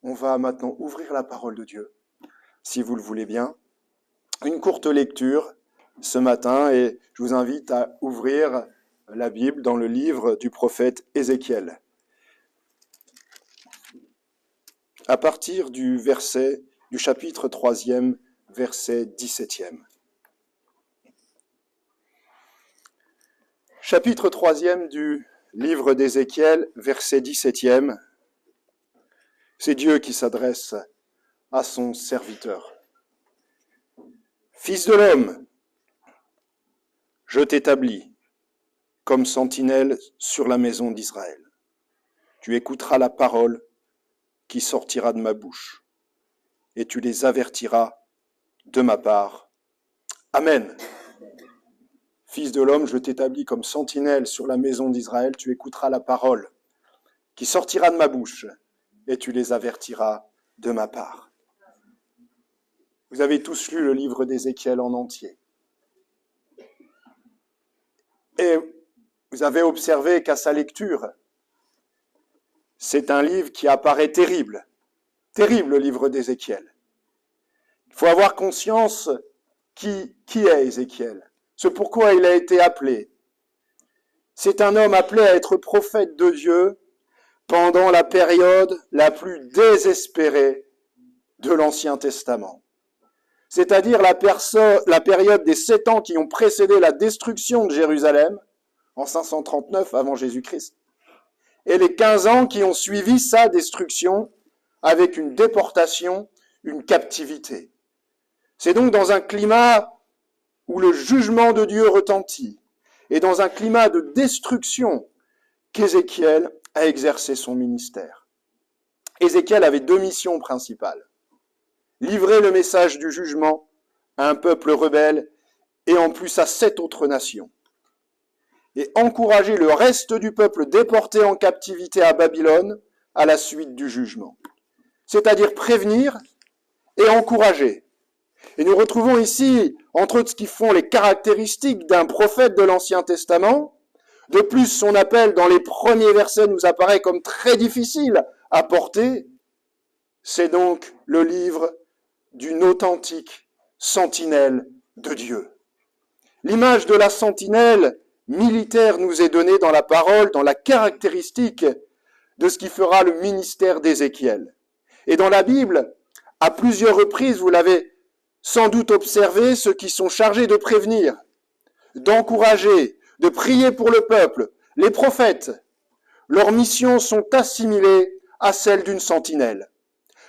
On va maintenant ouvrir la parole de Dieu, si vous le voulez bien. Une courte lecture ce matin et je vous invite à ouvrir la Bible dans le livre du prophète Ézéchiel. À partir du chapitre 3e, verset 17e. Chapitre 3e du livre d'Ézéchiel, verset 17e. C'est Dieu qui s'adresse à son serviteur. Fils de l'homme, je t'établis comme sentinelle sur la maison d'Israël. Tu écouteras la parole qui sortira de ma bouche, et tu les avertiras de ma part. Amen. Fils de l'homme, je t'établis comme sentinelle sur la maison d'Israël, tu écouteras la parole qui sortira de ma bouche, et tu les avertiras de ma part. Vous avez tous lu le livre d'Ézéchiel en entier. Et vous avez observé qu'à sa lecture, c'est un livre qui apparaît terrible. Terrible, le livre d'Ézéchiel. Il faut avoir conscience qui est Ézéchiel. Ce pourquoi il a été appelé. C'est un homme appelé à être prophète de Dieu pendant la période la plus désespérée de l'Ancien Testament. C'est-à-dire la période des 7 ans qui ont précédé la destruction de Jérusalem, en 539 avant Jésus-Christ, et les 15 ans qui ont suivi sa destruction avec une déportation, une captivité. C'est donc dans un climat où le jugement de Dieu retentit, et dans un climat de destruction qu'Ézéchiel a exercé son ministère. Ézéchiel avait 2 missions principales. Livrer le message du jugement à un peuple rebelle et en plus à 7 autres nations. Et encourager le reste du peuple déporté en captivité à Babylone à la suite du jugement. C'est-à-dire prévenir et encourager. Et nous retrouvons ici, entre autres, ce qui font les caractéristiques d'un prophète de l'Ancien Testament. De plus, son appel dans les premiers versets nous apparaît comme très difficile à porter. C'est donc le livre d'une authentique sentinelle de Dieu. L'image de la sentinelle militaire nous est donnée dans la parole, dans la caractéristique de ce qui fera le ministère d'Ézéchiel. Et dans la Bible, à plusieurs reprises, vous l'avez sans doute observé, ceux qui sont chargés de prévenir, d'encourager, de prier pour le peuple, les prophètes, leurs missions sont assimilées à celles d'une sentinelle.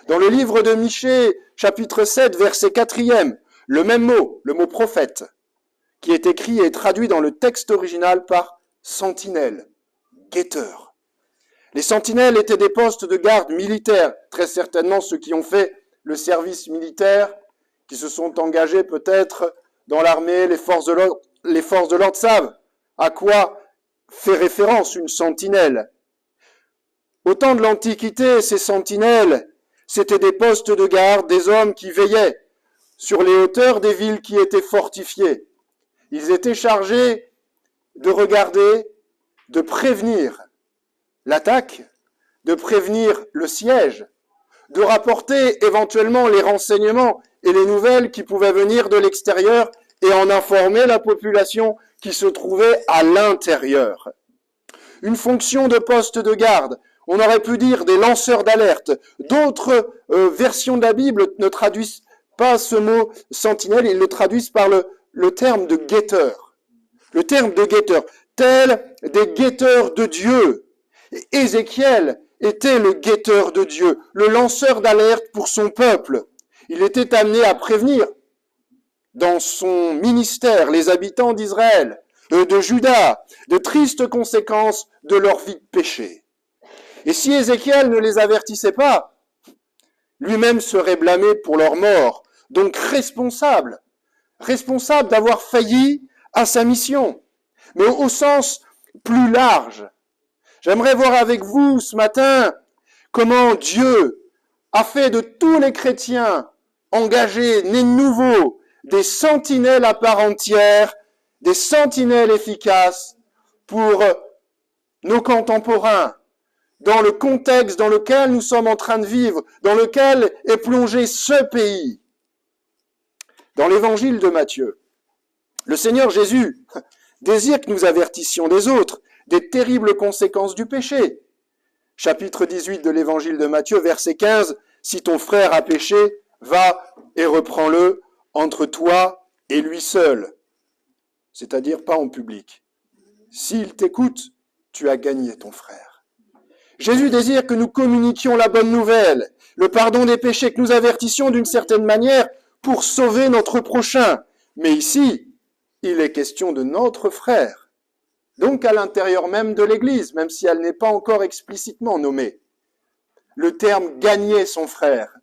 Dans le livre de Michée, chapitre 7, verset 4e, le même mot, le mot prophète, qui est écrit et traduit dans le texte original par sentinelle, guetteur. Les sentinelles étaient des postes de garde militaires, très certainement ceux qui ont fait le service militaire, qui se sont engagés peut-être dans l'armée, les forces de l'ordre savent à quoi fait référence une sentinelle. Au temps de l'Antiquité, ces sentinelles, c'était des postes de garde, des hommes qui veillaient sur les hauteurs des villes qui étaient fortifiées. Ils étaient chargés de regarder, de prévenir l'attaque, de prévenir le siège, de rapporter éventuellement les renseignements et les nouvelles qui pouvaient venir de l'extérieur et en informer la population qui se trouvait à l'intérieur. Une fonction de poste de garde, on aurait pu dire des lanceurs d'alerte. D'autres versions de la Bible ne traduisent pas ce mot sentinelle, ils le traduisent par le terme de guetteur. Le terme de guetteur, tels des guetteurs de Dieu. Et Ézéchiel était le guetteur de Dieu, le lanceur d'alerte pour son peuple. Il était amené à prévenir dans son ministère les habitants d'Israël, de Juda, de tristes conséquences de leur vie de péché. Et si Ézéchiel ne les avertissait pas, lui-même serait blâmé pour leur mort, donc responsable d'avoir failli à sa mission. Mais au sens plus large, j'aimerais voir avec vous ce matin comment Dieu a fait de tous les chrétiens engagés, nés de nouveau, des sentinelles à part entière, des sentinelles efficaces pour nos contemporains, dans le contexte dans lequel nous sommes en train de vivre, dans lequel est plongé ce pays. Dans l'évangile de Matthieu, le Seigneur Jésus désire que nous avertissions des autres des terribles conséquences du péché. Chapitre 18 de l'évangile de Matthieu, verset 15, « Si ton frère a péché, va et reprends-le entre toi et lui seul. » C'est-à-dire pas en public. S'il t'écoute, tu as gagné ton frère. Jésus désire que nous communiquions la bonne nouvelle, le pardon des péchés, que nous avertissions d'une certaine manière pour sauver notre prochain. Mais ici, il est question de notre frère, donc à l'intérieur même de l'Église, même si elle n'est pas encore explicitement nommée. Le terme « gagner son frère »,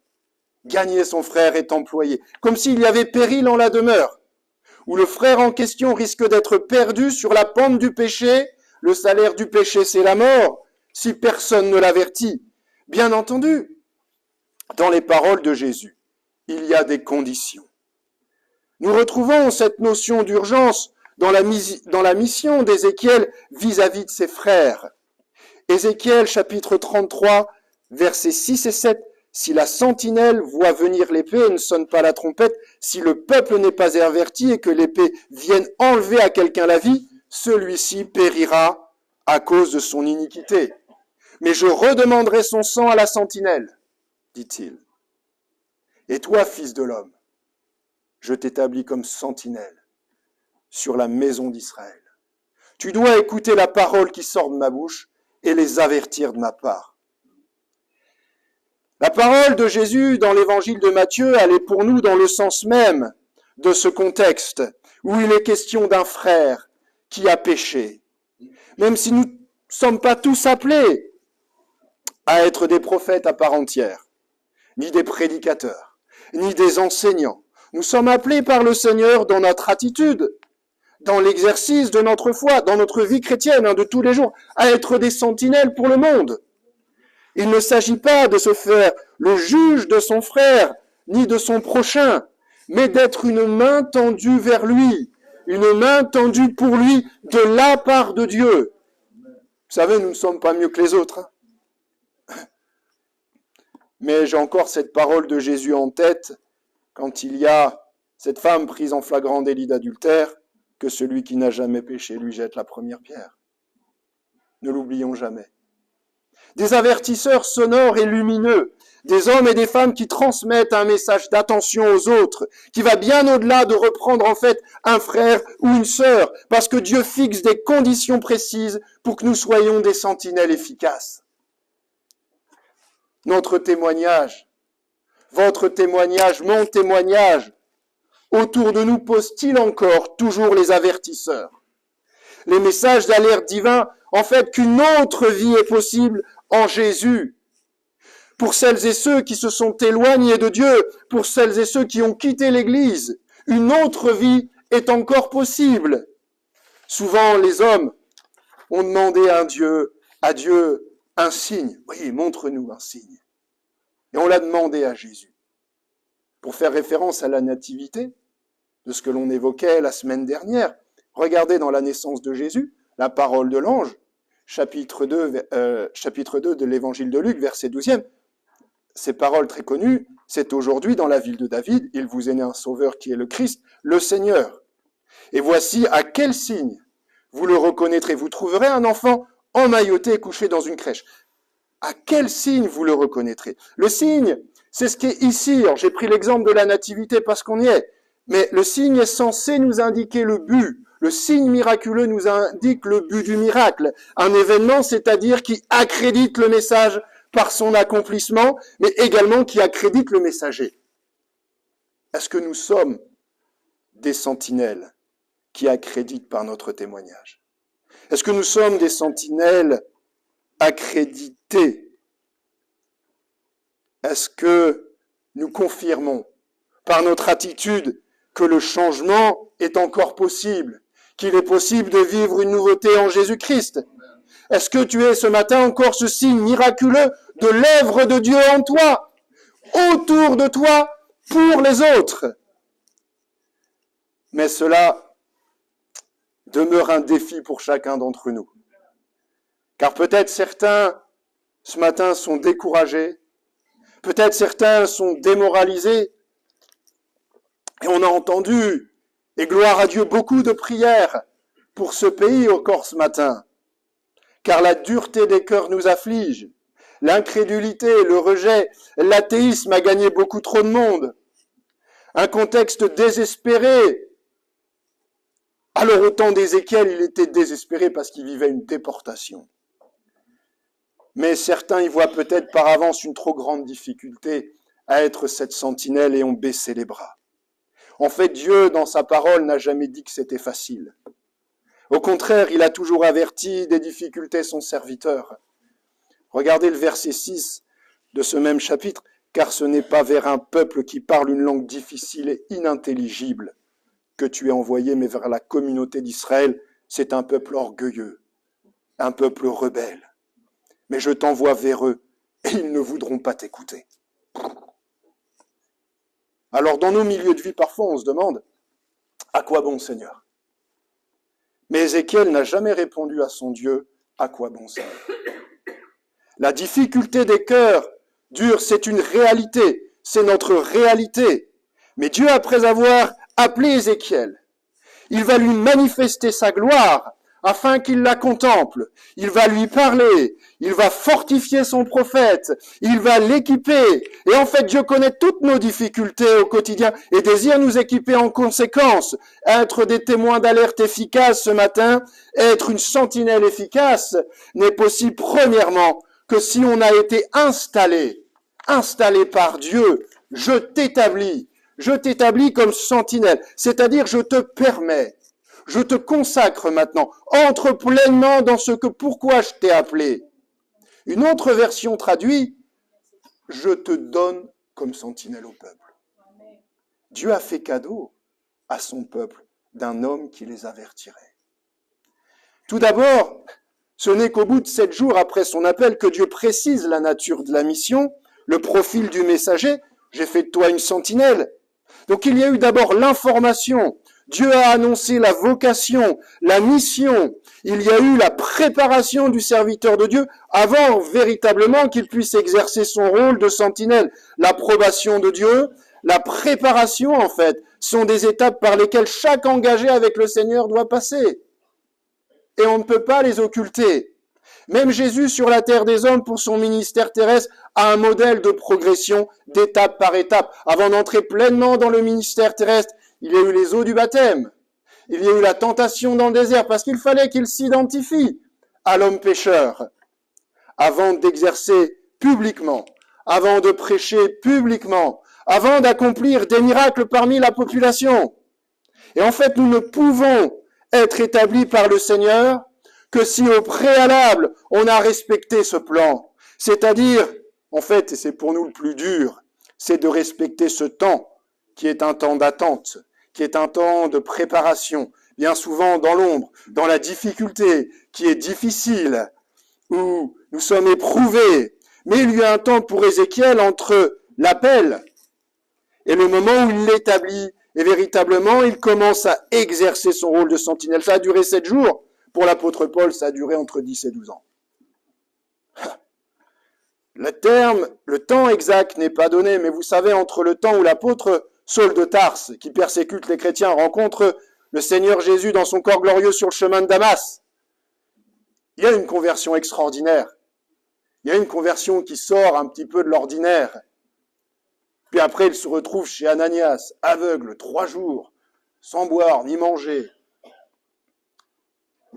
gagner son frère est employé, comme s'il y avait péril en la demeure, où le frère en question risque d'être perdu sur la pente du péché. Le salaire du péché, c'est la mort, si personne ne l'avertit. Bien entendu, dans les paroles de Jésus, il y a des conditions. Nous retrouvons cette notion d'urgence dans la mission d'Ézéchiel vis-à-vis de ses frères. Ézéchiel chapitre 33, versets 6 et 7. « Si la sentinelle voit venir l'épée et ne sonne pas la trompette, si le peuple n'est pas averti et que l'épée vienne enlever à quelqu'un la vie, celui-ci périra à cause de son iniquité. Mais je redemanderai son sang à la sentinelle, dit-il. Et toi, fils de l'homme, je t'établis comme sentinelle sur la maison d'Israël. Tu dois écouter la parole qui sort de ma bouche et les avertir de ma part. » La parole de Jésus dans l'évangile de Matthieu, elle est pour nous dans le sens même de ce contexte où il est question d'un frère qui a péché. Même si nous ne sommes pas tous appelés à être des prophètes à part entière, ni des prédicateurs, ni des enseignants. Nous sommes appelés par le Seigneur dans notre attitude, dans l'exercice de notre foi, dans notre vie chrétienne de tous les jours, à être des sentinelles pour le monde. Il ne s'agit pas de se faire le juge de son frère, ni de son prochain, mais d'être une main tendue vers lui, une main tendue pour lui de la part de Dieu. Vous savez, nous ne sommes pas mieux que les autres. Mais j'ai encore cette parole de Jésus en tête, quand il y a cette femme prise en flagrant délit d'adultère, que celui qui n'a jamais péché lui jette la première pierre. Ne l'oublions jamais. Des avertisseurs sonores et lumineux, des hommes et des femmes qui transmettent un message d'attention aux autres, qui va bien au-delà de reprendre en fait un frère ou une sœur, parce que Dieu fixe des conditions précises pour que nous soyons des sentinelles efficaces. Notre témoignage, votre témoignage, mon témoignage, autour de nous pose-t-il encore toujours les avertisseurs? Les messages d'alerte divin, en fait, qu'une autre vie est possible en Jésus. Pour celles et ceux qui se sont éloignés de Dieu, pour celles et ceux qui ont quitté l'Église, une autre vie est encore possible. Souvent, les hommes ont demandé à Dieu un signe. Oui, montre-nous un signe. Et on l'a demandé à Jésus. Pour faire référence à la nativité, de ce que l'on évoquait la semaine dernière, regardez dans la naissance de Jésus, la parole de l'ange, chapitre 2 de l'évangile de Luc, verset 12e. Ces paroles très connues, c'est aujourd'hui dans la ville de David, il vous est né un sauveur qui est le Christ, le Seigneur. Et voici à quel signe vous le reconnaîtrez. Vous trouverez un enfant emmailloté et couché dans une crèche. À quel signe vous le reconnaîtrez? Le signe, c'est ce qui est ici. Alors, j'ai pris l'exemple de la nativité parce qu'on y est. Mais le signe est censé nous indiquer le but. Le signe miraculeux nous indique le but du miracle. Un événement, c'est-à-dire qui accrédite le message par son accomplissement, mais également qui accrédite le messager. Est-ce que nous sommes des sentinelles qui accréditent par notre témoignage? Est-ce que nous sommes des sentinelles accréditées? Est-ce que nous confirmons par notre attitude que le changement est encore possible, qu'il est possible de vivre une nouveauté en Jésus-Christ? Est-ce que tu es ce matin encore ce signe miraculeux de l'œuvre de Dieu en toi, autour de toi, pour les autres? Mais cela demeure un défi pour chacun d'entre nous. Car peut-être certains ce matin sont découragés. Peut-être certains sont démoralisés. Et on a entendu, et gloire à Dieu, beaucoup de prières pour ce pays encore ce matin. Car la dureté des cœurs nous afflige. L'incrédulité, le rejet, l'athéisme a gagné beaucoup trop de monde. Un contexte désespéré. Alors au temps d'Ézéchiel, il était désespéré parce qu'il vivait une déportation. Mais certains y voient peut-être par avance une trop grande difficulté à être cette sentinelle et ont baissé les bras. En fait, Dieu, dans sa parole, n'a jamais dit que c'était facile. Au contraire, il a toujours averti des difficultés son serviteur. Regardez le verset 6 de ce même chapitre. « Car ce n'est pas vers un peuple qui parle une langue difficile et inintelligible que tu es envoyé, mais vers la communauté d'Israël. C'est un peuple orgueilleux, un peuple rebelle. Mais je t'envoie vers eux et ils ne voudront pas t'écouter. » Alors dans nos milieux de vie, parfois on se demande « À quoi bon, Seigneur ?» Mais Ézéchiel n'a jamais répondu à son Dieu « À quoi bon, Seigneur ?» La difficulté des cœurs durs, c'est une réalité, c'est notre réalité. Mais Dieu, après avoir appelé Ézéchiel, il va lui manifester sa gloire afin qu'il la contemple. Il va lui parler, il va fortifier son prophète, il va l'équiper. Et en fait, Dieu connaît toutes nos difficultés au quotidien et désire nous équiper en conséquence. Être des témoins d'alerte efficaces ce matin, être une sentinelle efficace, n'est possible premièrement que si on a été installé par Dieu. Je t'établis comme sentinelle, c'est-à-dire je te permets, je te consacre maintenant, entre pleinement dans ce que pourquoi je t'ai appelé. Une autre version traduit, je te donne comme sentinelle au peuple. Dieu a fait cadeau à son peuple d'un homme qui les avertirait. Tout d'abord, ce n'est qu'au bout de 7 jours après son appel que Dieu précise la nature de la mission, le profil du messager. J'ai fait de toi une sentinelle. Donc il y a eu d'abord l'information. Dieu a annoncé la vocation, la mission. Il y a eu la préparation du serviteur de Dieu avant véritablement qu'il puisse exercer son rôle de sentinelle. L'approbation de Dieu, la préparation en fait, sont des étapes par lesquelles chaque engagé avec le Seigneur doit passer. Et on ne peut pas les occulter. Même Jésus sur la terre des hommes pour son ministère terrestre a un modèle de progression d'étape par étape. Avant d'entrer pleinement dans le ministère terrestre, il y a eu les eaux du baptême. Il y a eu la tentation dans le désert parce qu'il fallait qu'il s'identifie à l'homme pécheur avant d'exercer publiquement, avant de prêcher publiquement, avant d'accomplir des miracles parmi la population. Et en fait, nous ne pouvons être établis par le Seigneur que si au préalable, on a respecté ce plan. C'est-à-dire, en fait, et c'est pour nous le plus dur, c'est de respecter ce temps qui est un temps d'attente, qui est un temps de préparation, bien souvent dans l'ombre, dans la difficulté, qui est difficile, où nous sommes éprouvés. Mais il y a un temps pour Ézéchiel entre l'appel et le moment où il l'établit. Et véritablement, il commence à exercer son rôle de sentinelle. Ça a duré 7 jours. Pour l'apôtre Paul, ça a duré entre 10 et 12 ans. Le temps exact n'est pas donné, mais vous savez, entre le temps où l'apôtre Saul de Tarse, qui persécute les chrétiens, rencontre le Seigneur Jésus dans son corps glorieux sur le chemin de Damas, il y a une conversion extraordinaire. Il y a une conversion qui sort un petit peu de l'ordinaire. Puis après, il se retrouve chez Ananias, aveugle, 3 jours, sans boire ni manger.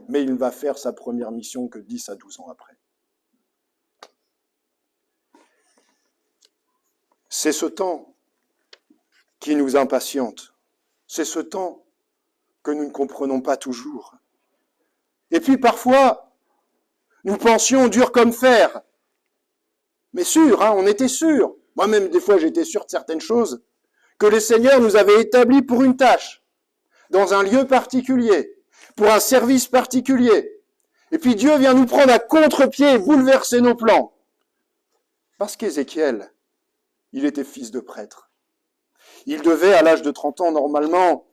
Mais il ne va faire sa première mission que 10 à 12 ans après. C'est ce temps qui nous impatiente. C'est ce temps que nous ne comprenons pas toujours. Et puis parfois, nous pensions dur comme fer. Mais sûr, on était sûr. Moi-même, des fois, j'étais sûr de certaines choses, que le Seigneur nous avait établis pour une tâche, dans un lieu particulier, pour un service particulier. Et puis Dieu vient nous prendre à contre-pied et bouleverser nos plans. Parce qu'Ézéchiel, il était fils de prêtre. Il devait, à l'âge de 30 ans, normalement,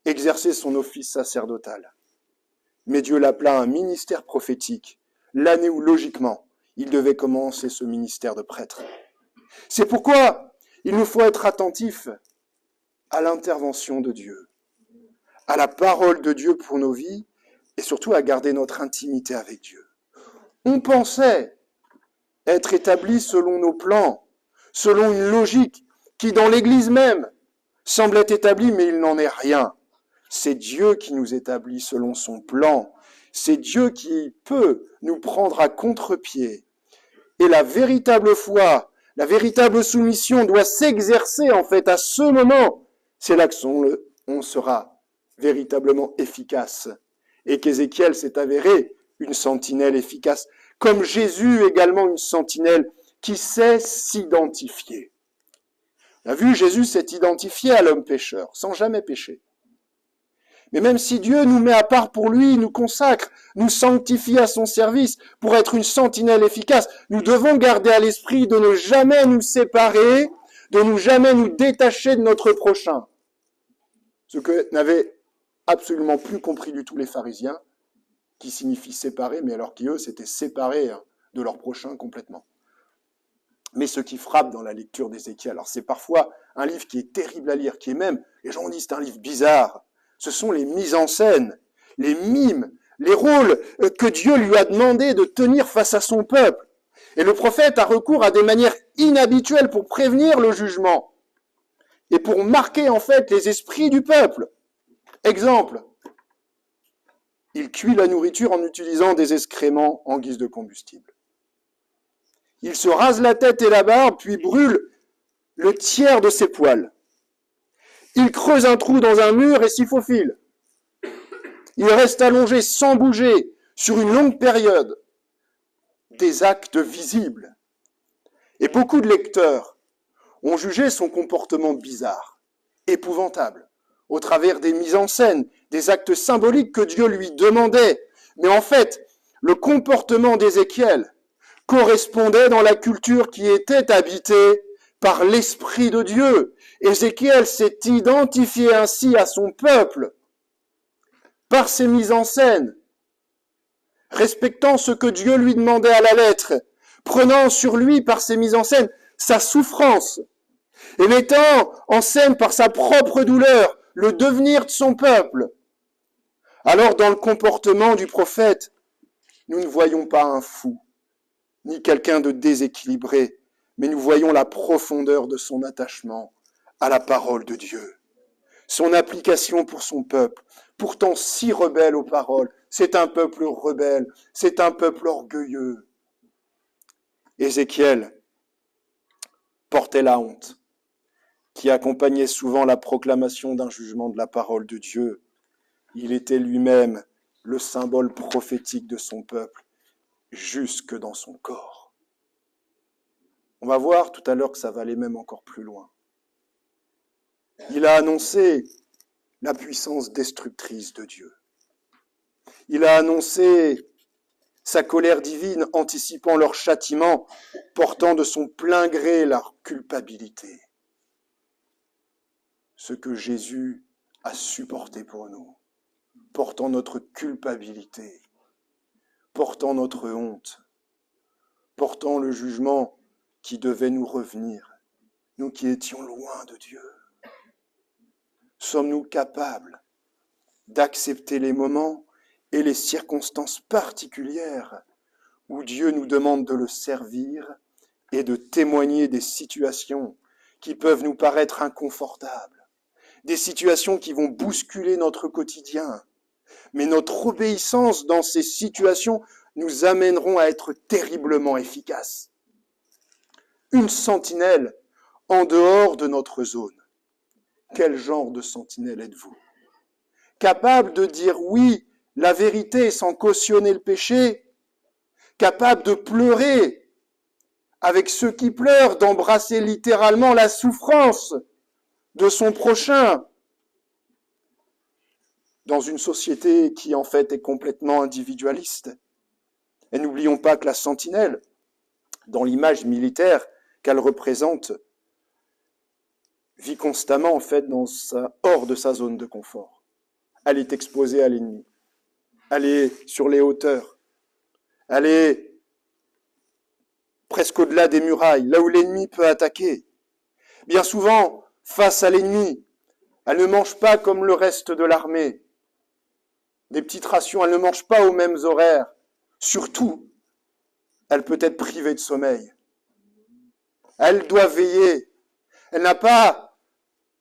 exercer son office sacerdotal. Mais Dieu l'appela à un ministère prophétique, l'année où, logiquement, il devait commencer ce ministère de prêtre. C'est pourquoi il nous faut être attentifs à l'intervention de Dieu, à la parole de Dieu pour nos vies et surtout à garder notre intimité avec Dieu. On pensait être établis selon nos plans, selon une logique qui dans l'Église même semble être établie, mais il n'en est rien. C'est Dieu qui nous établit selon son plan. C'est Dieu qui peut nous prendre à contre-pied. Et la véritable foi, la véritable soumission doit s'exercer en fait à ce moment. C'est là qu'on sera véritablement efficace. Et qu'Ézéchiel s'est avéré une sentinelle efficace, comme Jésus également une sentinelle qui sait s'identifier. On a vu, Jésus s'est identifié à l'homme pécheur, sans jamais pécher. Mais même si Dieu nous met à part pour lui, nous consacre, nous sanctifie à son service pour être une sentinelle efficace, nous devons garder à l'esprit de ne jamais nous séparer, de ne jamais nous détacher de notre prochain. Ce que n'avaient absolument plus compris du tout les pharisiens, qui signifie séparer, mais alors qu'eux s'étaient séparés de leur prochain complètement. Mais ce qui frappe dans la lecture d'Ézéchiel, alors c'est parfois un livre qui est terrible à lire, qui est même, les gens disent c'est un livre bizarre, ce sont les mises en scène, les mimes, les rôles que Dieu lui a demandé de tenir face à son peuple. Et le prophète a recours à des manières inhabituelles pour prévenir le jugement et pour marquer en fait les esprits du peuple. Exemple, il cuit la nourriture en utilisant des excréments en guise de combustible. Il se rase la tête et la barbe, puis brûle le tiers de ses poils. Il creuse un trou dans un mur et s'y faufile. Il reste allongé sans bouger sur une longue période. Des actes visibles. Et beaucoup de lecteurs ont jugé son comportement bizarre, épouvantable, au travers des mises en scène, des actes symboliques que Dieu lui demandait. Mais en fait, le comportement d'Ézéchiel correspondait dans la culture qui était habitée par l'Esprit de Dieu. Ézéchiel s'est identifié ainsi à son peuple par ses mises en scène, respectant ce que Dieu lui demandait à la lettre, prenant sur lui par ses mises en scène sa souffrance et mettant en scène par sa propre douleur le devenir de son peuple. Alors dans le comportement du prophète, nous ne voyons pas un fou, ni quelqu'un de déséquilibré, mais nous voyons la profondeur de son attachement à la parole de Dieu. Son application pour son peuple, pourtant si rebelle aux paroles. C'est un peuple rebelle, c'est un peuple orgueilleux. Ézéchiel portait la honte, qui accompagnait souvent la proclamation d'un jugement de la parole de Dieu. Il était lui-même le symbole prophétique de son peuple, jusque dans son corps. On va voir tout à l'heure que ça va aller même encore plus loin. Il a annoncé la puissance destructrice de Dieu. Il a annoncé sa colère divine, anticipant leur châtiment, portant de son plein gré leur culpabilité. Ce que Jésus a supporté pour nous, portant notre culpabilité, portant notre honte, portant le jugement qui devait nous revenir, nous qui étions loin de Dieu. Sommes-nous capables d'accepter les moments et les circonstances particulières où Dieu nous demande de le servir et de témoigner des situations qui peuvent nous paraître inconfortables, des situations qui vont bousculer notre quotidien, mais notre obéissance dans ces situations nous amèneront à être terriblement efficaces. Une sentinelle en dehors de notre zone. Quel genre de sentinelle êtes-vous? Capable de dire oui, la vérité sans cautionner le péché? Capable de pleurer avec ceux qui pleurent, d'embrasser littéralement la souffrance de son prochain? Dans une société qui en fait est complètement individualiste. Et n'oublions pas que la sentinelle, dans l'image militaire qu'elle représente, vit constamment en fait hors de sa zone de confort. Elle est exposée à l'ennemi. Elle est sur les hauteurs. Elle est presque au-delà des murailles, là où l'ennemi peut attaquer. Bien souvent, face à l'ennemi, elle ne mange pas comme le reste de l'armée. Des petites rations, elle ne mange pas aux mêmes horaires. Surtout, elle peut être privée de sommeil. Elle doit veiller. Elle n'a pas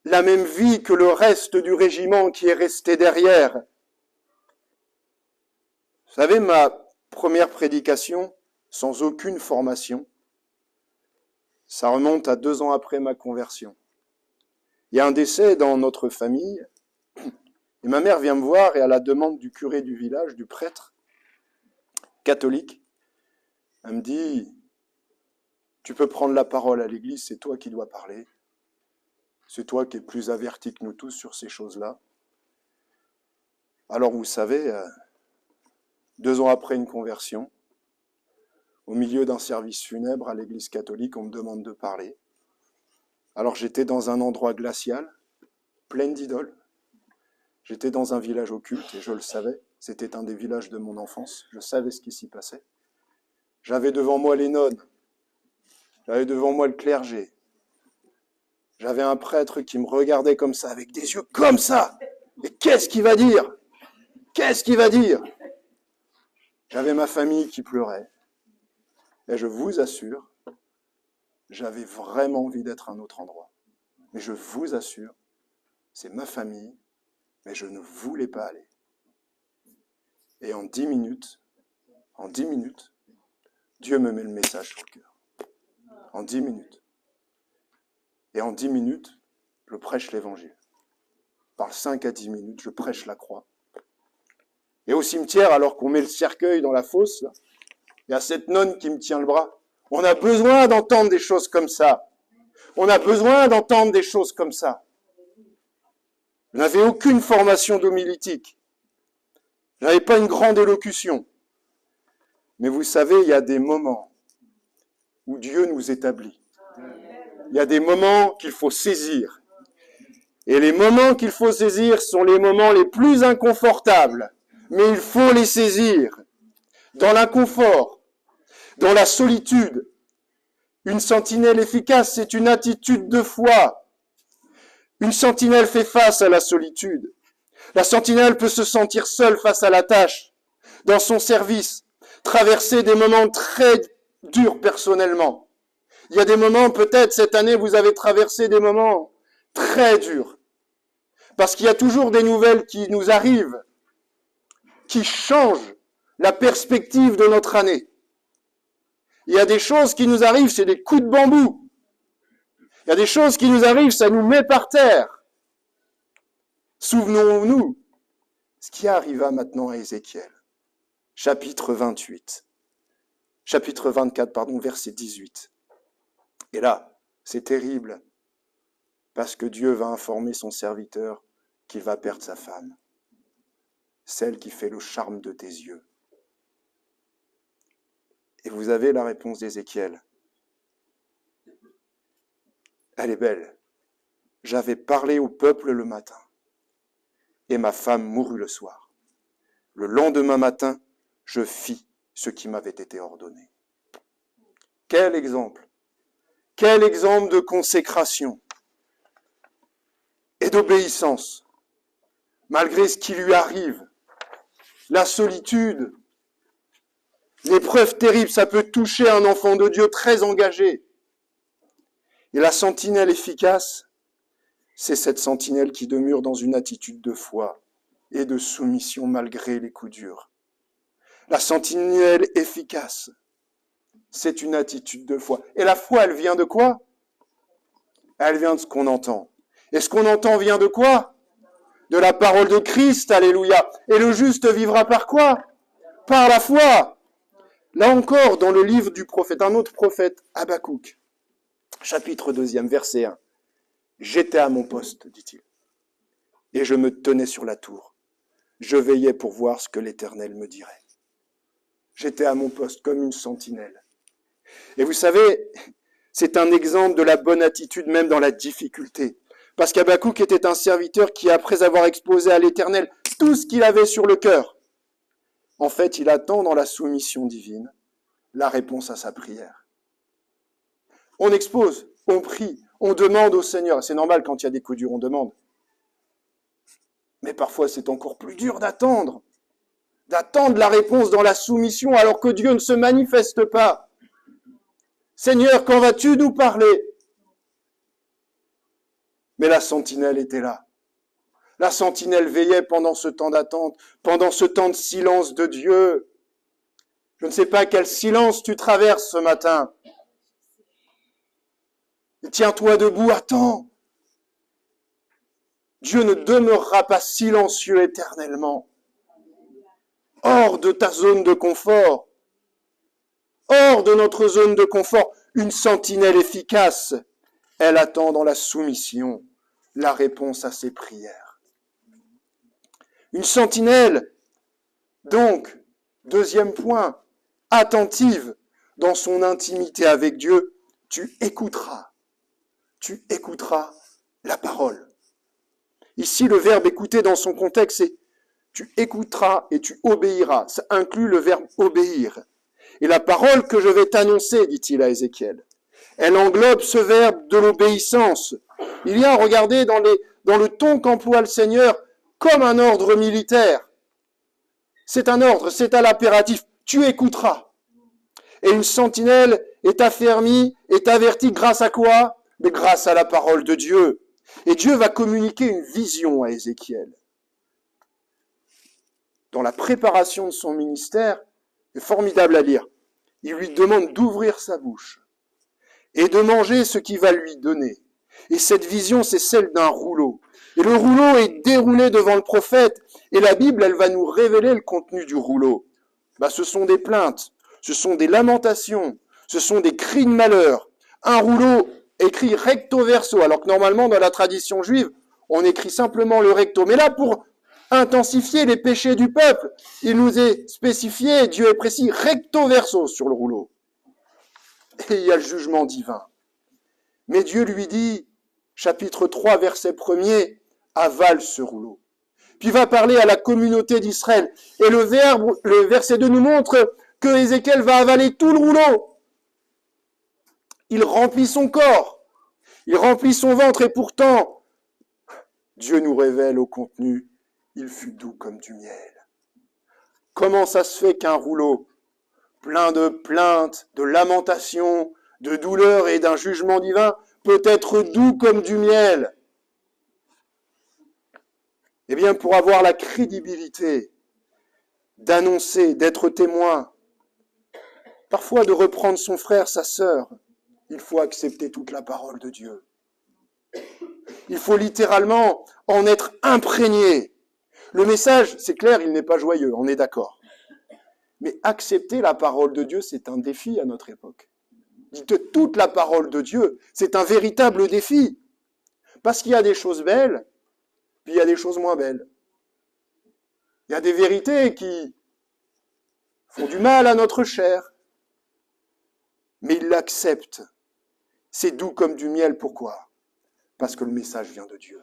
la même vie que le reste du régiment qui est resté derrière. Vous savez, ma première prédication, sans aucune formation, ça remonte à 2 ans après ma conversion. Il y a un décès dans notre famille, et ma mère vient me voir, et à la demande du curé du village, du prêtre catholique, elle me dit, tu peux prendre la parole à l'église, c'est toi qui dois parler. C'est toi qui es plus averti que nous tous sur ces choses-là. Alors vous savez, 2 ans après une conversion, au milieu d'un service funèbre à l'église catholique, on me demande de parler. Alors j'étais dans un endroit glacial, plein d'idoles. J'étais dans un village occulte et je le savais. C'était un des villages de mon enfance. Je savais ce qui s'y passait. J'avais devant moi les nonnes. J'avais devant moi le clergé. J'avais un prêtre qui me regardait comme ça, avec des yeux comme ça. Et qu'est-ce qu'il va dire? Qu'est-ce qu'il va dire? J'avais ma famille qui pleurait. Et je vous assure, j'avais vraiment envie d'être à un autre endroit. Mais je vous assure, c'est ma famille, mais je ne voulais pas aller. Et en 10 minutes, Dieu me met le message sur le cœur. En 10 minutes. Et en 10 minutes, je prêche l'évangile. Par 5 à 10 minutes, je prêche la croix. Et au cimetière, alors qu'on met le cercueil dans la fosse, là, il y a cette nonne qui me tient le bras. On a besoin d'entendre des choses comme ça. On a besoin d'entendre des choses comme ça. Je n'avais aucune formation d'homilétique. Je n'avais pas une grande élocution. Mais vous savez, il y a des moments où Dieu nous établit. Il y a des moments qu'il faut saisir. Et les moments qu'il faut saisir sont les moments les plus inconfortables. Mais il faut les saisir. Dans l'inconfort, dans la solitude. Une sentinelle efficace, c'est une attitude de foi. Une sentinelle fait face à la solitude. La sentinelle peut se sentir seule face à la tâche, dans son service, traverser des moments très durs personnellement. Il y a des moments, peut-être cette année, vous avez traversé des moments très durs. Parce qu'il y a toujours des nouvelles qui nous arrivent, qui changent la perspective de notre année. Il y a des choses qui nous arrivent, c'est des coups de bambou. Il y a des choses qui nous arrivent, ça nous met par terre. Souvenons-nous ce qui arriva maintenant à Ézéchiel, chapitre 24, verset 18. Et là, c'est terrible, parce que Dieu va informer son serviteur qu'il va perdre sa femme, celle qui fait le charme de tes yeux. Et vous avez la réponse d'Ézéchiel. Elle est belle. J'avais parlé au peuple le matin, et ma femme mourut le soir. Le lendemain matin, je fis ce qui m'avait été ordonné. Quel exemple! Quel exemple de consécration et d'obéissance, malgré ce qui lui arrive. La solitude, l'épreuve terrible, ça peut toucher un enfant de Dieu très engagé. Et la sentinelle efficace, c'est cette sentinelle qui demeure dans une attitude de foi et de soumission malgré les coups durs. La sentinelle efficace, c'est une attitude de foi. Et la foi, elle vient de quoi? Elle vient de ce qu'on entend. Et ce qu'on entend vient de quoi? De la parole de Christ, alléluia. Et le juste vivra par quoi? Par la foi. Là encore, dans le livre du prophète, un autre prophète, Habakkuk, chapitre 2, verset 1. J'étais à mon poste, dit-il, et je me tenais sur la tour. Je veillais pour voir ce que l'Éternel me dirait. J'étais à mon poste comme une sentinelle. Et vous savez, c'est un exemple de la bonne attitude même dans la difficulté. Parce qu'Habakkuk était un serviteur qui, après avoir exposé à l'Éternel tout ce qu'il avait sur le cœur, en fait, il attend dans la soumission divine la réponse à sa prière. On expose, on prie, on demande au Seigneur. C'est normal, quand il y a des coups durs, on demande. Mais parfois, c'est encore plus dur d'attendre la réponse dans la soumission alors que Dieu ne se manifeste pas. Seigneur, quand vas-tu nous parler? Mais la sentinelle était là. La sentinelle veillait pendant ce temps d'attente, pendant ce temps de silence de Dieu. Je ne sais pas quel silence tu traverses ce matin. Tiens-toi debout, attends. Dieu ne demeurera pas silencieux éternellement. Hors de ta zone de confort, hors de notre zone de confort, une sentinelle efficace, elle attend dans la soumission la réponse à ses prières. Une sentinelle, donc, deuxième point, attentive dans son intimité avec Dieu, tu écouteras la parole. Ici, le verbe écouter dans son contexte, c'est tu écouteras et tu obéiras. Ça inclut le verbe obéir. Et la parole que je vais t'annoncer, dit-il à Ézéchiel, elle englobe ce verbe de l'obéissance. Il y a, regardez, dans le ton qu'emploie le Seigneur, comme un ordre militaire. C'est un ordre, c'est à l'impératif. Tu écouteras. Et une sentinelle est affermie, est avertie grâce à quoi? Mais grâce à la parole de Dieu. Et Dieu va communiquer une vision à Ézéchiel. Dans la préparation de son ministère, c'est formidable à lire. Il lui demande d'ouvrir sa bouche et de manger ce qu'il va lui donner. Et cette vision, c'est celle d'un rouleau. Et le rouleau est déroulé devant le prophète. Et la Bible, elle va nous révéler le contenu du rouleau. Ce sont des plaintes, ce sont des lamentations, ce sont des cris de malheur. Un rouleau écrit recto verso, alors que normalement, dans la tradition juive, on écrit simplement le recto. Mais là, pour intensifier les péchés du peuple, il nous est spécifié, Dieu est précis, recto verso sur le rouleau. Et il y a le jugement divin. Mais Dieu lui dit, chapitre 3, verset 1er, avale ce rouleau. Puis il va parler à la communauté d'Israël. Et le verset 2 nous montre que Ézéchiel va avaler tout le rouleau. Il remplit son corps, il remplit son ventre, et pourtant, Dieu nous révèle au contenu, il fut doux comme du miel. Comment ça se fait qu'un rouleau plein de plaintes, de lamentations, de douleurs et d'un jugement divin peut être doux comme du miel? Eh bien, pour avoir la crédibilité d'annoncer, d'être témoin, parfois de reprendre son frère, sa sœur, il faut accepter toute la parole de Dieu. Il faut littéralement en être imprégné. Le message, c'est clair, il n'est pas joyeux, on est d'accord. Mais accepter la parole de Dieu, c'est un défi à notre époque. Dites toute la parole de Dieu, c'est un véritable défi. Parce qu'il y a des choses belles, puis il y a des choses moins belles. Il y a des vérités qui font du mal à notre chair. Mais il l'accepte. C'est doux comme du miel, pourquoi? Parce que le message vient de Dieu.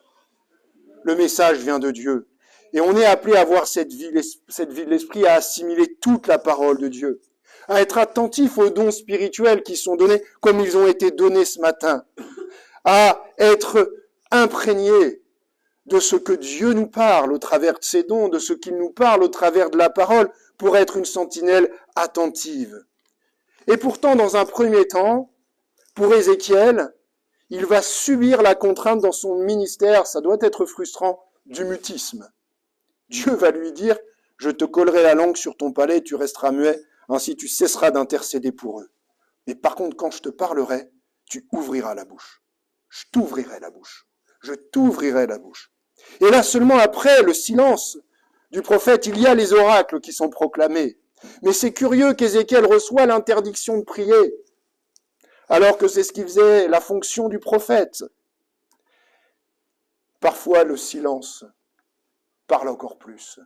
Le message vient de Dieu. Et on est appelé à avoir cette vie de l'esprit, à assimiler toute la parole de Dieu, à être attentif aux dons spirituels qui sont donnés comme ils ont été donnés ce matin, à être imprégné de ce que Dieu nous parle au travers de ses dons, de ce qu'il nous parle au travers de la parole, pour être une sentinelle attentive. Et pourtant, dans un premier temps, pour Ézéchiel, il va subir la contrainte dans son ministère, ça doit être frustrant, du mutisme. Dieu va lui dire, je te collerai la langue sur ton palais, tu resteras muet, ainsi tu cesseras d'intercéder pour eux. Mais par contre, quand je te parlerai, tu ouvriras la bouche. Je t'ouvrirai la bouche. Je t'ouvrirai la bouche. Et là, seulement après le silence du prophète, il y a les oracles qui sont proclamés. Mais c'est curieux qu'Ézéchiel reçoit l'interdiction de prier, alors que c'est ce qui faisait la fonction du prophète. Parfois, le silence parle encore plus.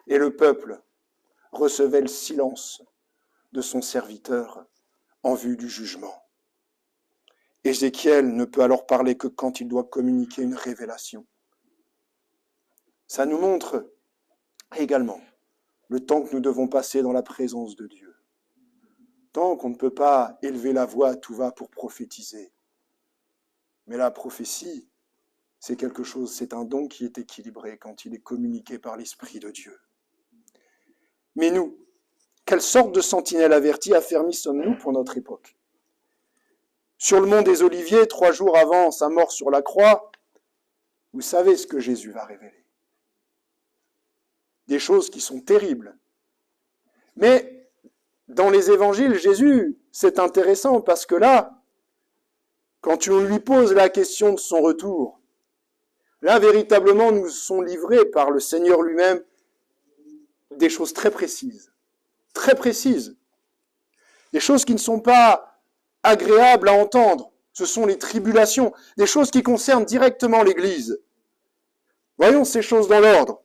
Et le peuple recevait le silence de son serviteur en vue du jugement. Ézéchiel ne peut alors parler que quand il doit communiquer une révélation. Ça nous montre également le temps que nous devons passer dans la présence de Dieu. Tant qu'on ne peut pas élever la voix à tout va pour prophétiser. Mais la prophétie, c'est quelque chose, c'est un don qui est équilibré quand il est communiqué par l'Esprit de Dieu. Mais nous, quelle sorte de sentinelle avertie, affermis sommes-nous pour notre époque? Sur le mont des Oliviers, 3 jours avant sa mort sur la croix, vous savez ce que Jésus va révéler. Des choses qui sont terribles. Mais dans les évangiles, Jésus, c'est intéressant parce que là, quand on lui pose la question de son retour, là, véritablement, nous sont livrés par le Seigneur lui-même des choses très précises. Très précises. Des choses qui ne sont pas agréables à entendre. Ce sont les tribulations, des choses qui concernent directement l'Église. Voyons ces choses dans l'ordre.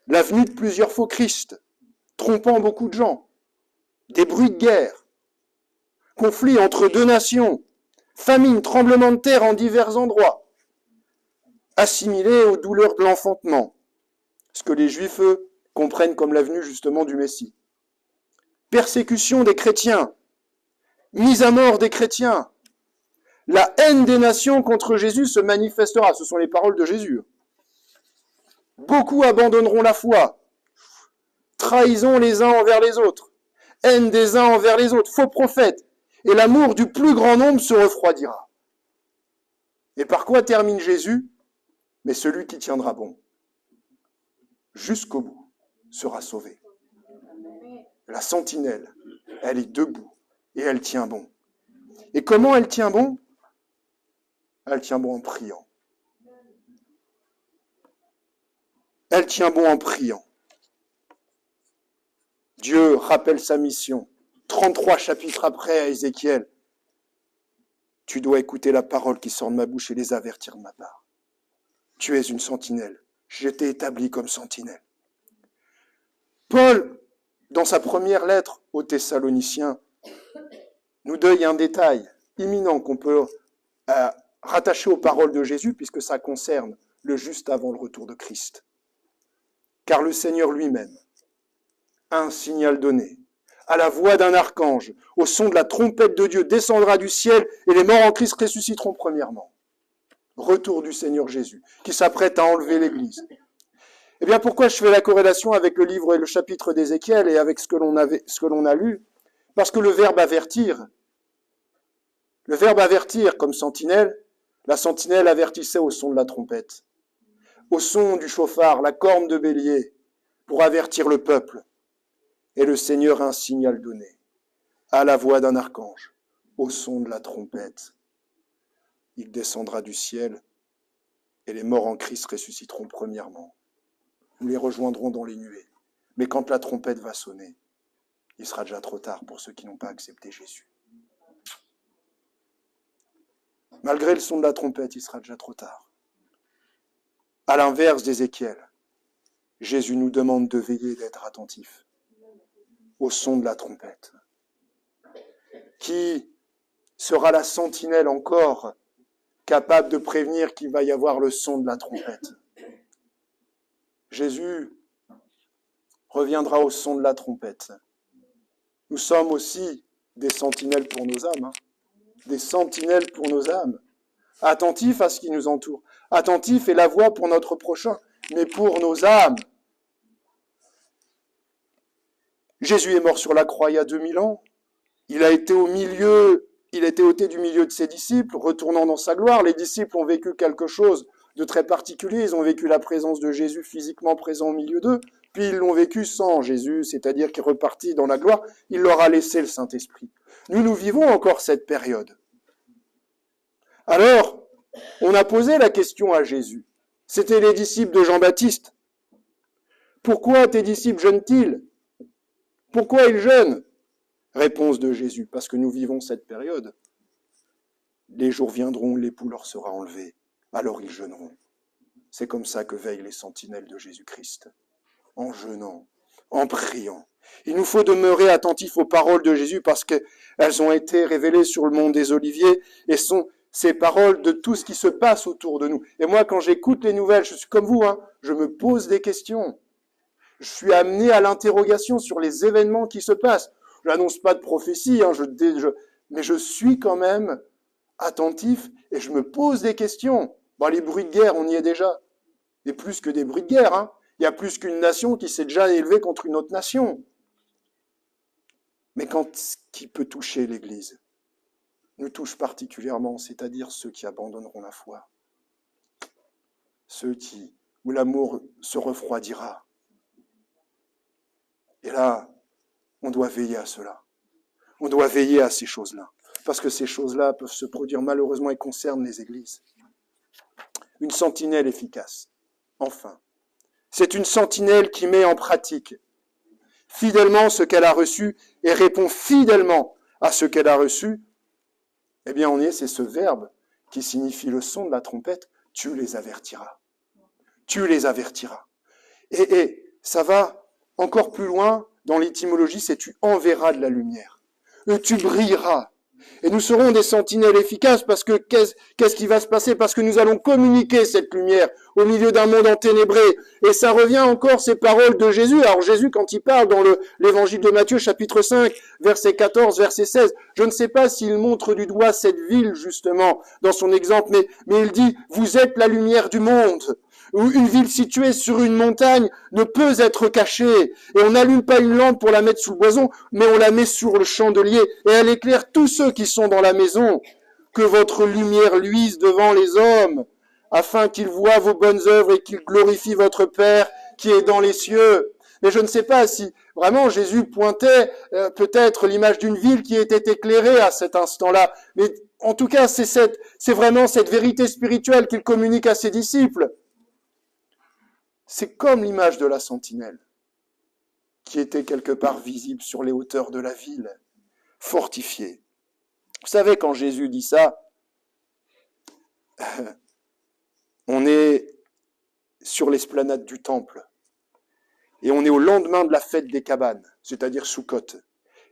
La venue de plusieurs faux Christ, trompant beaucoup de gens. Des bruits de guerre. Conflits entre 2 nations. Famine, tremblements de terre en divers endroits. Assimilés aux douleurs de l'enfantement. Ce que les Juifs, eux, comprennent comme la venue justement du Messie. Persécution des chrétiens. Mise à mort des chrétiens. La haine des nations contre Jésus se manifestera. Ce sont les paroles de Jésus. Beaucoup abandonneront la foi. Trahison les uns envers les autres. Haine des uns envers les autres. Faux prophètes. Et l'amour du plus grand nombre se refroidira. Et par quoi termine Jésus? Mais celui qui tiendra bon, jusqu'au bout, sera sauvé. La sentinelle, elle est debout et elle tient bon. Et comment elle tient bon? Elle tient bon en priant. Elle tient bon en priant. Dieu rappelle sa mission. 33 chapitres après à Ézéchiel. Tu dois écouter la parole qui sort de ma bouche et les avertir de ma part. Tu es une sentinelle. Je t'ai établi comme sentinelle. Paul, dans sa première lettre aux Thessaloniciens, nous donne un détail imminent qu'on peut rattacher aux paroles de Jésus puisque ça concerne le juste avant le retour de Christ. Car le Seigneur lui-même a un signal donné. À la voix d'un archange, au son de la trompette de Dieu, descendra du ciel et les morts en Christ ressusciteront premièrement. Retour du Seigneur Jésus, qui s'apprête à enlever l'Église. Eh bien, pourquoi je fais la corrélation avec le livre et le chapitre d'Ézéchiel et avec ce que l'on a lu? Parce que le verbe avertir comme sentinelle, la sentinelle avertissait au son de la trompette, au son du chauffard, la corne de bélier, pour avertir le peuple. Et le Seigneur a un signal donné, à la voix d'un archange, au son de la trompette. Il descendra du ciel et les morts en Christ ressusciteront premièrement. Nous les rejoindrons dans les nuées. Mais quand la trompette va sonner, il sera déjà trop tard pour ceux qui n'ont pas accepté Jésus. Malgré le son de la trompette, il sera déjà trop tard. À l'inverse d'Ézéchiel, Jésus nous demande de veiller et d'être attentifs au son de la trompette. Qui sera la sentinelle encore capable de prévenir qu'il va y avoir le son de la trompette? Jésus reviendra au son de la trompette. Nous sommes aussi des sentinelles pour nos âmes. Des sentinelles pour nos âmes. Attentifs à ce qui nous entoure. Attentifs et la voix pour notre prochain, mais pour nos âmes. Jésus est mort sur la croix il y a 2000 ans. Il a été ôté du milieu de ses disciples, retournant dans sa gloire. Les disciples ont vécu quelque chose de très particulier. Ils ont vécu la présence de Jésus physiquement présent au milieu d'eux, puis ils l'ont vécu sans Jésus, c'est-à-dire qu'il est reparti dans la gloire. Il leur a laissé le Saint-Esprit. Nous vivons encore cette période. Alors, on a posé la question à Jésus. C'était les disciples de Jean-Baptiste. Pourquoi tes disciples jeûnent-ils? Pourquoi ils jeûnent? Réponse de Jésus, parce que nous vivons cette période. Les jours viendront, l'époux leur sera enlevé, alors ils jeûneront. C'est comme ça que veillent les sentinelles de Jésus-Christ, en jeûnant, en priant. Il nous faut demeurer attentifs aux paroles de Jésus parce qu'elles ont été révélées sur le mont des Oliviers et sont ces paroles de tout ce qui se passe autour de nous. Et moi, quand j'écoute les nouvelles, je suis comme vous, je me pose des questions. Je suis amené à l'interrogation sur les événements qui se passent. n'annonce pas de prophétie, mais je suis quand même attentif et je me pose des questions. Bon, les bruits de guerre, on y est déjà. Et plus que des bruits de guerre, hein. Il y a plus qu'une nation qui s'est déjà élevée contre une autre nation. Mais quand ce qui peut toucher l'Église nous touche particulièrement, c'est-à-dire ceux qui abandonneront la foi, où l'amour se refroidira. Et là, on doit veiller à cela. On doit veiller à ces choses-là. Parce que ces choses-là peuvent se produire malheureusement et concernent les églises. Une sentinelle efficace, enfin. C'est une sentinelle qui met en pratique fidèlement ce qu'elle a reçu et répond fidèlement à ce qu'elle a reçu. Eh bien, c'est ce verbe qui signifie le son de la trompette, tu les avertiras. Tu les avertiras. Et ça va encore plus loin dans l'étymologie, c'est tu enverras de la lumière. Tu brilleras. Et nous serons des sentinelles efficaces parce que qu'est-ce qui va se passer? Parce que nous allons communiquer cette lumière au milieu d'un monde enténébré. Et ça revient encore ces paroles de Jésus. Alors Jésus, quand il parle dans l'évangile de Matthieu, chapitre 5, verset 14, verset 16, je ne sais pas s'il montre du doigt cette ville, justement, dans son exemple, mais il dit, vous êtes la lumière du monde. Une ville située sur une montagne ne peut être cachée. Et on n'allume pas une lampe pour la mettre sous le boison, mais on la met sur le chandelier. Et elle éclaire tous ceux qui sont dans la maison. Que votre lumière luise devant les hommes, afin qu'ils voient vos bonnes œuvres et qu'ils glorifient votre Père qui est dans les cieux. Mais je ne sais pas si vraiment Jésus pointait peut-être l'image d'une ville qui était éclairée à cet instant-là. Mais en tout cas, c'est vraiment cette vérité spirituelle qu'il communique à ses disciples. C'est comme l'image de la sentinelle, qui était quelque part visible sur les hauteurs de la ville, fortifiée. Vous savez, quand Jésus dit ça, on est sur l'esplanade du temple, et on est au lendemain de la fête des cabanes, c'est-à-dire Soukhot.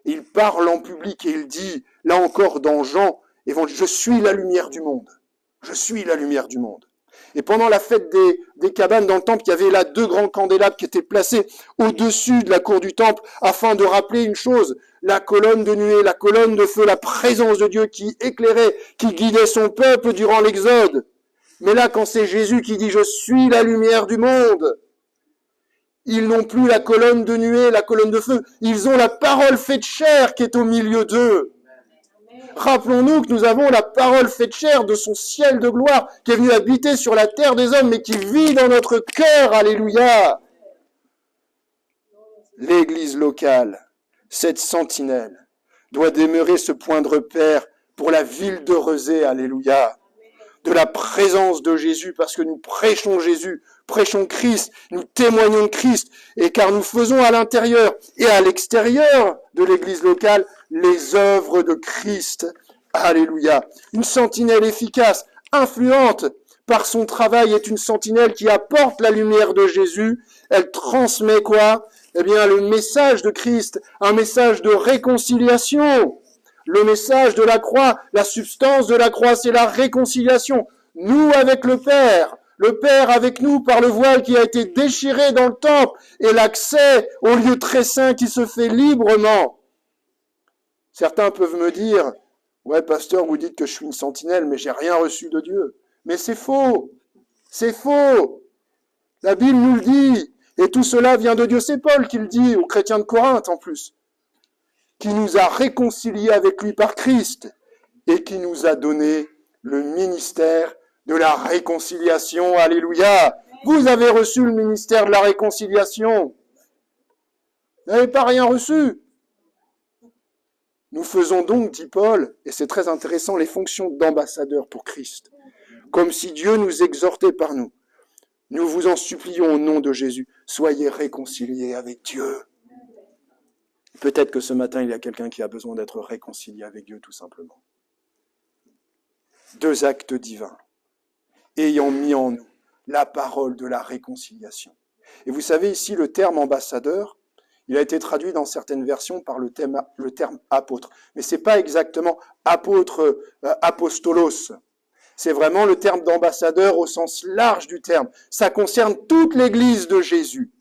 Et il parle en public et il dit, là encore dans Jean, je suis la lumière du monde. Je suis la lumière du monde. Et pendant la fête des cabanes dans le temple, il y avait là 2 grands candélabres qui étaient placés au-dessus de la cour du temple afin de rappeler une chose, la colonne de nuée, la colonne de feu, la présence de Dieu qui éclairait, qui guidait son peuple durant l'exode. Mais là, quand c'est Jésus qui dit « Je suis la lumière du monde », ils n'ont plus la colonne de nuée, la colonne de feu, ils ont la parole faite chair qui est au milieu d'eux. Rappelons-nous que nous avons la parole faite chair de son ciel de gloire qui est venu habiter sur la terre des hommes mais qui vit dans notre cœur. Alléluia. L'église locale, cette sentinelle, doit demeurer ce point de repère pour la ville de Rezé. Alléluia. De la présence de Jésus parce que nous prêchons Jésus, prêchons Christ, nous témoignons de Christ et car nous faisons à l'intérieur et à l'extérieur de l'église locale les œuvres de Christ. Alléluia. Une sentinelle efficace, influente par son travail est une sentinelle qui apporte la lumière de Jésus. Elle transmet quoi? Eh bien, le message de Christ, un message de réconciliation. Le message de la croix, la substance de la croix, c'est la réconciliation. Nous avec le Père avec nous par le voile qui a été déchiré dans le temple et l'accès au lieu très saint qui se fait librement. Certains peuvent me dire, ouais, pasteur, vous dites que je suis une sentinelle, mais j'ai rien reçu de Dieu. Mais c'est faux. C'est faux. La Bible nous le dit. Et tout cela vient de Dieu. C'est Paul qui le dit aux chrétiens de Corinthe en plus. Qui nous a réconciliés avec lui par Christ et qui nous a donné le ministère de la réconciliation. Alléluia. Vous avez reçu le ministère de la réconciliation. Vous n'avez pas rien reçu. Nous faisons donc, dit Paul, et c'est très intéressant, les fonctions d'ambassadeurs pour Christ. Comme si Dieu nous exhortait par nous. Nous vous en supplions au nom de Jésus. Soyez réconciliés avec Dieu. Peut-être que ce matin, il y a quelqu'un qui a besoin d'être réconcilié avec Dieu, tout simplement. 2 actes divins, ayant mis en nous la parole de la réconciliation. Et vous savez, ici, le terme ambassadeur, il a été traduit dans certaines versions par le terme apôtre. Mais ce n'est pas exactement apôtre, apostolos. C'est vraiment le terme d'ambassadeur au sens large du terme. Ça concerne toute l'Église de Jésus.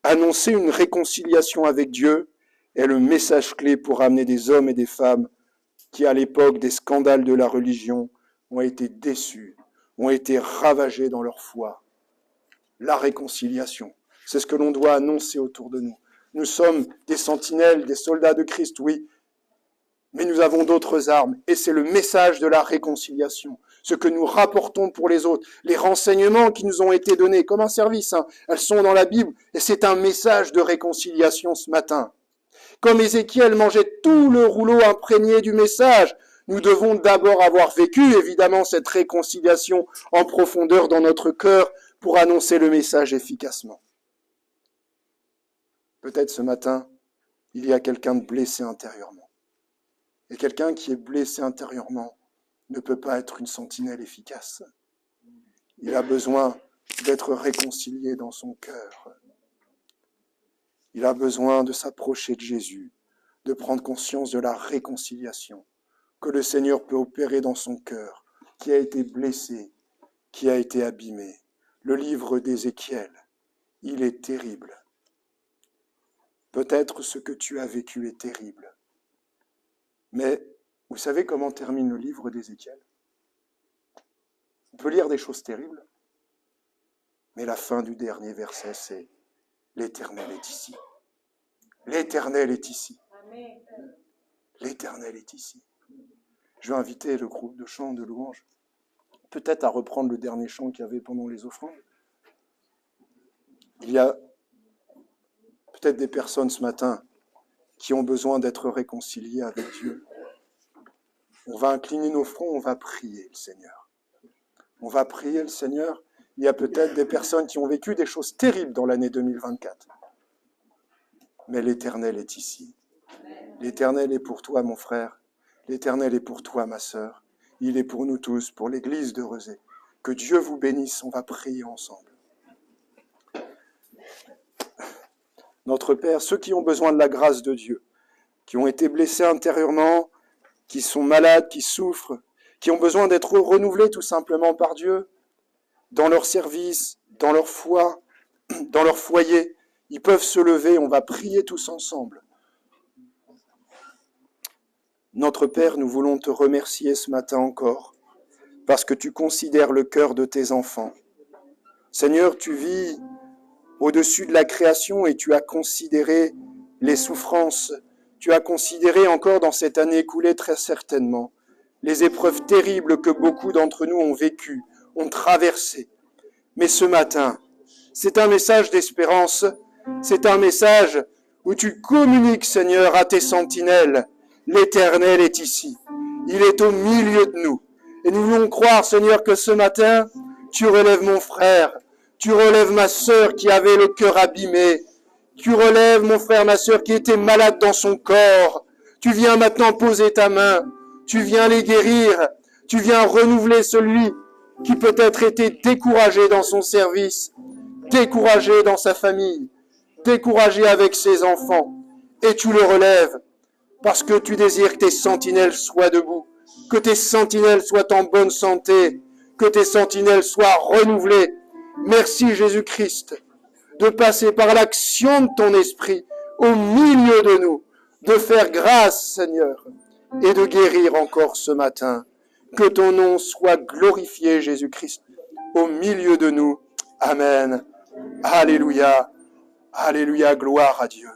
Annoncer une réconciliation avec Dieu est le message clé pour amener des hommes et des femmes qui, à l'époque des scandales de la religion, ont été déçus, ont été ravagés dans leur foi. La réconciliation, c'est ce que l'on doit annoncer autour de nous. Nous sommes des sentinelles, des soldats de Christ, oui, mais nous avons d'autres armes, et c'est le message de la réconciliation, ce que nous rapportons pour les autres, les renseignements qui nous ont été donnés comme un service, elles sont dans la Bible, et c'est un message de réconciliation ce matin. Comme Ézéchiel mangeait tout le rouleau imprégné du message, nous devons d'abord avoir vécu, évidemment, cette réconciliation en profondeur dans notre cœur pour annoncer le message efficacement. Peut-être ce matin, il y a quelqu'un de blessé intérieurement. Et quelqu'un qui est blessé intérieurement ne peut pas être une sentinelle efficace. Il a besoin d'être réconcilié dans son cœur. Il a besoin de s'approcher de Jésus, de prendre conscience de la réconciliation que le Seigneur peut opérer dans son cœur, qui a été blessé, qui a été abîmé. Le livre d'Ézéchiel, il est terrible. Peut-être ce que tu as vécu est terrible. Mais vous savez comment termine le livre d'Ézéchiel? On peut lire des choses terribles, mais la fin du dernier verset, c'est « L'Éternel est ici ». L'Éternel est ici. L'Éternel est ici. Je vais inviter le groupe de chant de louange, peut-être à reprendre le dernier chant qu'il y avait pendant les offrandes. Il y a peut-être des personnes ce matin qui ont besoin d'être réconciliées avec Dieu. On va incliner nos fronts, on va prier le Seigneur. On va prier le Seigneur. Il y a peut-être des personnes qui ont vécu des choses terribles dans l'année 2024. Mais l'Éternel est ici. L'Éternel est pour toi, mon frère. L'Éternel est pour toi, ma sœur. Il est pour nous tous, pour l'Église de Rezé. Que Dieu vous bénisse, on va prier ensemble. Notre Père, ceux qui ont besoin de la grâce de Dieu, qui ont été blessés intérieurement, qui sont malades, qui souffrent, qui ont besoin d'être renouvelés tout simplement par Dieu, dans leur service, dans leur foi, dans leur foyer, ils peuvent se lever, on va prier tous ensemble. Notre Père, nous voulons te remercier ce matin encore, parce que tu considères le cœur de tes enfants. Seigneur, tu vis au-dessus de la création et tu as considéré les souffrances, tu as considéré encore dans cette année écoulée très certainement les épreuves terribles que beaucoup d'entre nous ont vécues, ont traversées. Mais ce matin, c'est un message d'espérance, c'est un message où tu communiques, Seigneur, à tes sentinelles. L'Éternel est ici, il est au milieu de nous. Et nous voulons croire, Seigneur, que ce matin, tu relèves mon frère, tu relèves ma sœur qui avait le cœur abîmé. Tu relèves mon frère, ma sœur qui était malade dans son corps. Tu viens maintenant poser ta main. Tu viens les guérir. Tu viens renouveler celui qui peut-être était découragé dans son service, découragé dans sa famille, découragé avec ses enfants. Et tu le relèves parce que tu désires que tes sentinelles soient debout, que tes sentinelles soient en bonne santé, que tes sentinelles soient renouvelées. Merci Jésus-Christ de passer par l'action de ton esprit au milieu de nous, de faire grâce, Seigneur, et de guérir encore ce matin. Que ton nom soit glorifié, Jésus-Christ, au milieu de nous. Amen. Alléluia. Alléluia. Gloire à Dieu.